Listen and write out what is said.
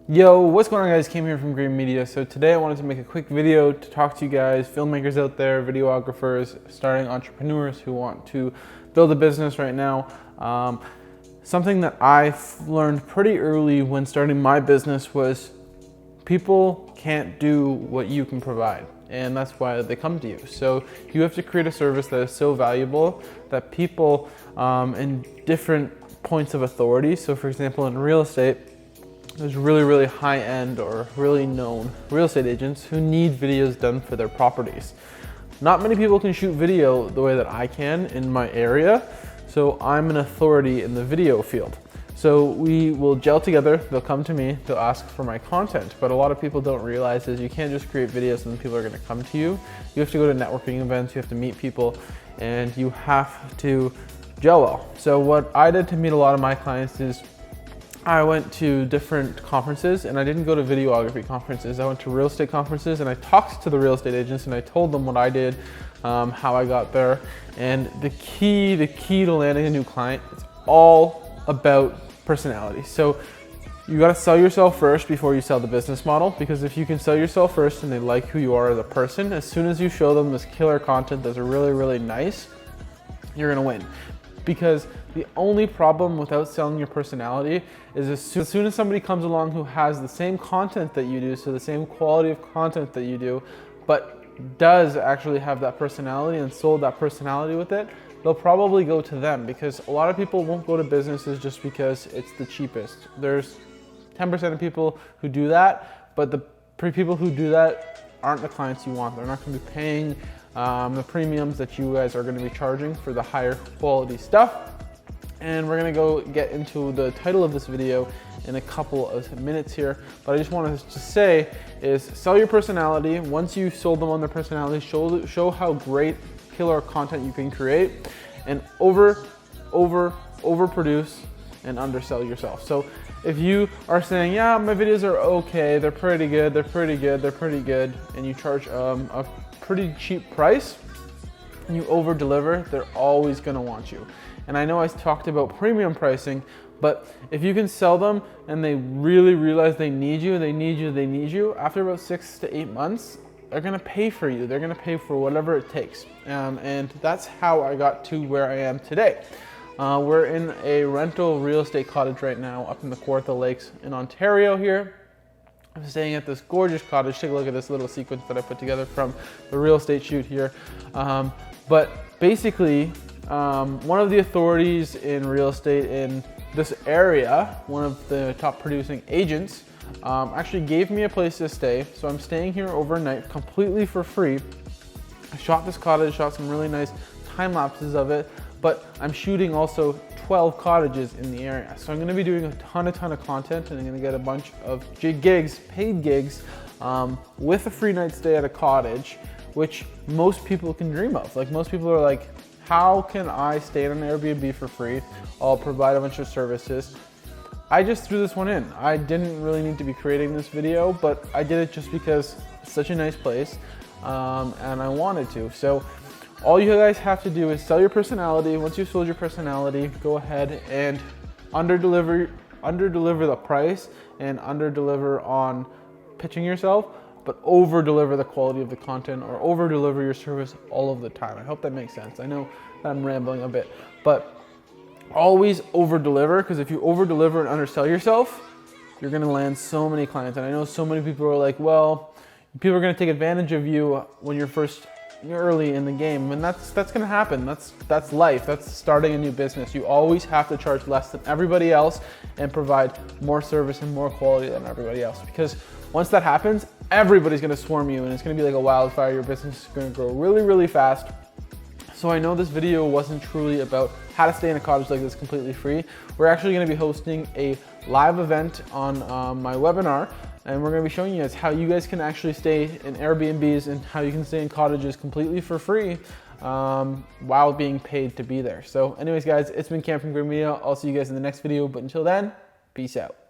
Yo, what's going on guys? Cam here from Green Media. So today I wanted to make a quick video to talk to you guys, filmmakers out there, videographers, starting entrepreneurs who want to build a business right now. Something that I learned pretty early when starting my business was people can't do what you can provide. And that's why they come to you. So you have to create a service that is so valuable that people in different points of authority, so for example in real estate, there's really high-end or really known real estate agents who need videos done for their properties. Not many people can shoot video the way that I can in my area, so I'm an authority in the video field. So we will gel together, they'll come to me, they'll ask for my content, but a lot of people don't realize is you can't just create videos and then people are gonna come to you. You have to go to networking events, you have to meet people, and you have to gel well. So what I did to meet a lot of my clients is I went to different conferences, and I didn't go to videography conferences. I went to real estate conferences and I talked to the real estate agents and I told them what I did, how I got there. And the key to landing a new client is all about personality. So you gotta sell yourself first before you sell the business model, because if you can sell yourself first and they like who you are as a person, as soon as you show them this killer content that's really nice, you're gonna win. Because the only problem without selling your personality is as soon as somebody comes along who has the same content that you do, so the same quality of content that you do, but does actually have that personality and sold that personality with it, they'll probably go to them, because a lot of people won't go to businesses just because it's the cheapest. There's 10% of people who do that, but the people who do that aren't the clients you want. They're not going to be paying the premiums that you guys are going to be charging for the higher quality stuff. And we're going to go get into the title of this video in a couple of minutes here, but I just wanted to say is sell your personality. Once you've sold them on their personality, show how great killer content you can create, and overproduce and undersell yourself. So if you are saying, yeah, my videos are okay, they're pretty good, and you charge a pretty cheap price, and you over deliver, they're always gonna want you. And I know I talked about premium pricing, but if you can sell them and they really realize they need you, after about 6 to 8 months, they're gonna pay for you. They're gonna pay for whatever it takes. And that's how I got to where I am today. We're in a rental real estate cottage right now up in the Kawartha Lakes in Ontario here. I'm staying at this gorgeous cottage. Take a look at this little sequence that I put together from the real estate shoot here. But basically, one of the authorities in real estate in this area, one of the top producing agents, actually gave me a place to stay. So I'm staying here overnight completely for free. I shot this cottage, shot some really nice time lapses of it, but I'm shooting also 12 cottages in the area. So I'm gonna be doing a ton of content, and I'm gonna get a bunch of gigs, paid gigs, with a free night stay at a cottage, which most people can dream of. Like, most people are like, how can I stay in an Airbnb for free? I'll provide a bunch of services. I just threw this one in. I didn't really need to be creating this video, but I did it just because it's such a nice place, and I wanted to. So all you guys have to do is sell your personality. Once you've sold your personality, go ahead and under-deliver the price and under-deliver on pitching yourself, but over-deliver the quality of the content or over-deliver your service all of the time. I hope that makes sense. I know I'm rambling a bit, but always over-deliver, because if you over-deliver and undersell yourself, you're gonna land so many clients. And I know so many people are like, well, people are gonna take advantage of you when you're early in the game, and that's gonna happen. That's life. That's starting a new business. You always have to charge less than everybody else and provide more service and more quality than everybody else, because once that happens, everybody's gonna swarm you and it's gonna be like a wildfire. Your business is gonna grow really fast. So I know this video wasn't truly about how to stay in a cottage like this completely free. We're actually gonna be hosting a live event on my webinar, and we're gonna be showing you guys how you guys can actually stay in Airbnbs and how you can stay in cottages completely for free while being paid to be there. So anyways guys, it's been Cam from Green Media. I'll see you guys in the next video, but until then, peace out.